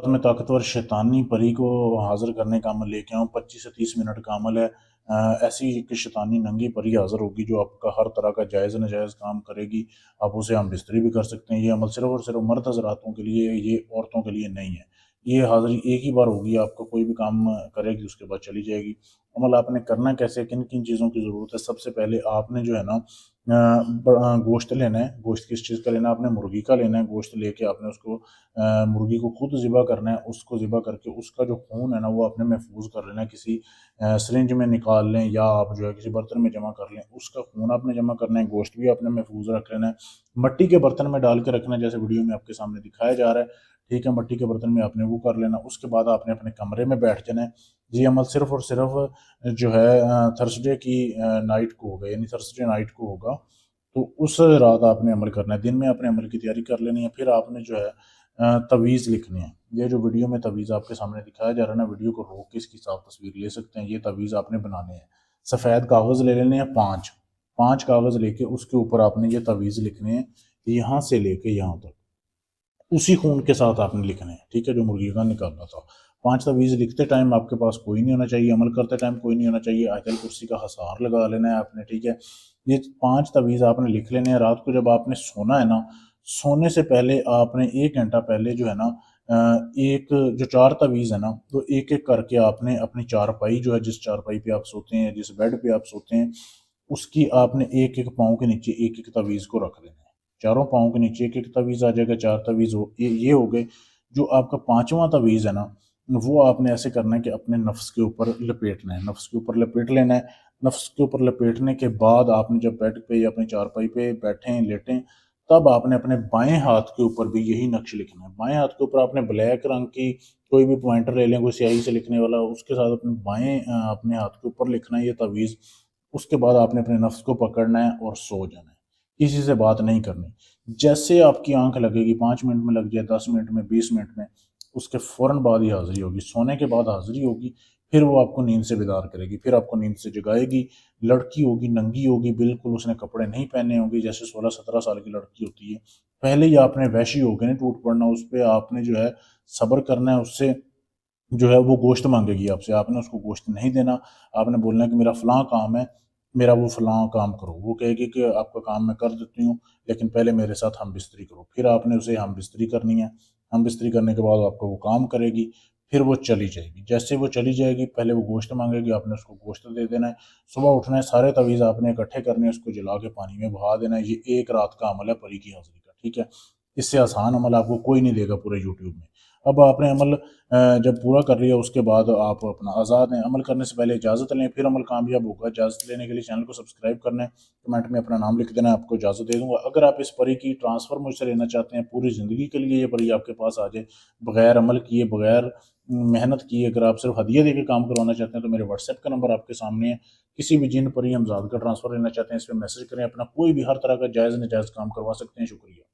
में ताकतवर शैतानी परी को हाजिर करने का अमल लेके आऊँ। 25 से 30 मिनट का अमल है। ऐसी एक शैतानी नंगी परी हाजिर होगी जो आपका हर तरह का जायज़ नाजायज़ काम करेगी। आप उसे हम बिस्तरी भी कर सकते हैं। ये अमल सिर्फ और सिर्फ मर्द हजरातों के लिए, ये औरतों के लिए नहीं है। ये हाजिरी एक ही बार होगी, आपका कोई भी काम करेगी उसके बाद चली जाएगी। अमल आपने करना कैसे, किन किन चीज़ों की ज़रूरत है? सबसे पहले आपने जो है ना गोश्त लेना है। गोश्त किस चीज़ का लेना है? आपने मुर्गी का लेना है। गोश्त लेके आपने उसको मुर्गी को खुद ज़िबा करना है। उसको ज़िबा करके उसका जो खून है ना वो आपने महफूज कर लेना है। किसी सिरिंज में निकाल लें या आप जो है किसी बर्तन में जमा कर लें। उसका खून आपने जमा करना है। गोश्त भी आपने महफूज रख लेना है। मट्टी के बर्तन में डाल के रखना है, जैसे वीडियो में आपके सामने दिखाया जा रहा है। ठीक है, मट्टी के बर्तन में आपने वो कर लेना। उसके बाद आपने अपने कमरे में बैठ जाना है। ये अमल सिर्फ और सिर्फ जो है थर्सडे की नाइट को होगा, यानी थर्सडे नाइट को होगा। तो उस रात आपने अमल करना है। दिन में आपने अमल की तैयारी कर लेनी है। फिर आपने जो है तवीज़ लिखनी है। ये जो वीडियो में तवीज़ आपके सामने दिखाया जा रहा है ना, वीडियो को रोक के इसकी साफ तस्वीर ले सकते हैं। ये तवीज़ आपने बनाने हैं। सफ़ेद कागज़ ले लेने हैं 5, 5 कागज़ लेके उसके ऊपर आपने ये तवीज़ लिखने हैं, यहाँ से लेके यहाँ तक। उसी खून के साथ आपने लिखना है, ठीक है, जो मुर्गी का निकालना था। 5 तवीज़ लिखते टाइम आपके पास कोई नहीं होना चाहिए, अमल करते टाइम कोई नहीं होना चाहिए। आयतल कुर्सी का हसार लगा लेना है आपने, ठीक है। ये 5 तवीज़ आपने लिख लेने हैं। रात को जब आपने सोना है ना, सोने से पहले आपने 1 घंटा पहले जो है ना एक जो 4 तवीज़ है ना, तो एक-एक करके आपने अपनी चारपाई जो है, जिस चारपाई पे आप सोते हैं, जिस बेड पे आप सोते हैं, उसकी आपने एक-एक पाँव के नीचे एक-एक तवीज़ को रख देना है। चारों पाँव के नीचे एक-एक तवीज़ आ जाएगा, 4 तवीज़ ये हो गए। जो आपका 5वां तवीज़ है ना, वो आपने ऐसे करना है कि अपने नफ्स के ऊपर लपेटना है। नफ्स के ऊपर लपेट लेना है। नफ्स के ऊपर लपेटने के बाद आपने जब बेड पे या अपनी चारपाई पे बैठें, लेटें, तब आपने अपने बाएँ हाथ के ऊपर भी यही नक्श लिखना है। बाएँ हाथ के ऊपर आपने ब्लैक रंग की कोई भी पॉइंटर ले लें, कोई स्याही से लिखने वाला, उसके साथ अपने बाएँ अपने हाथ के ऊपर लिखना है ये तवीज़। उसके बाद आपने अपने नफ्स को पकड़ना है और सो जाना है। किसी से बात नहीं करनी। जैसे आपकी आँख लगेगी, 5 मिनट में लग जाए, 10 मिनट में, 20 मिनट में, उसके फ़ौरन बाद ही हाज़िरी होगी। सोने के बाद हाज़िरी होगी, फिर वो आपको नींद से बेदार करेगी, फिर आपको नींद से जगाएगी। लड़की होगी, नंगी होगी, बिल्कुल उसने कपड़े नहीं पहने होंगे, जैसे 16-17 साल की लड़की होती है। पहले ही आपने वैशी होके नहीं टूट पड़ना, उस पे आपने जो है सब्र करना है। उससे जो है वो गोश्त माँगेगी आपसे, आपने उसको गोश्त नहीं देना। आपने बोलना है कि मेरा फ़लाँ काम है, मेरा वो फ़लाँ काम करो। वो कहेगी कि आपका काम मैं कर देती हूँ, लेकिन पहले मेरे साथ हम-बिस्तरी करो। फिर आपने उसे हम-बिस्तरी करनी है। हम-बिस्तरी करने के बाद आपका वो काम करेगी, फिर वो चली जाएगी। जैसे वो चली जाएगी, पहले वो गोश्त माँगेगी, आपने उसको गोश्त दे देना है। सुबह उठना है, सारे तवीज़ आपने इकट्ठे करने हैं, उसको जला के पानी में बहा देना है। ये एक रात का अमल है परी की हाज़िरी का, ठीक है? इससे आसान अमल आपको कोई नहीं देगा पूरे यूट्यूब में। अब आपने अमल जब पूरा कर लिया, उसके बाद आप अपना आज़ाद हैं। अमल करने से पहले इजाज़त लें, फिर अमल कामयाब होगा। इजाज़त लेने के लिए चैनल को सब्सक्राइब करना है, कमेंट में अपना नाम लिख देना है, आपको इजाज़त दे दूँगा। अगर आप इस परी की ट्रांसफ़र मुझसे लेना चाहते हैं, पूरी ज़िंदगी के लिए ये परी आपके पास आ जाए, बगैर अमल किए, बगैर मेहनत किए, अगर आप सिर्फ़ हदिया देके काम करवाना चाहते हैं, तो मेरे व्हाट्सएप का नंबर आपके सामने है। किसी भी जिन परी हमज़ाद का ट्रांसफ़र लेना चाहते हैं, इस पे मैसेज करें। अपना कोई भी हर तरह का जायज़ नाजायज़ काम करवा सकते हैं। शुक्रिया।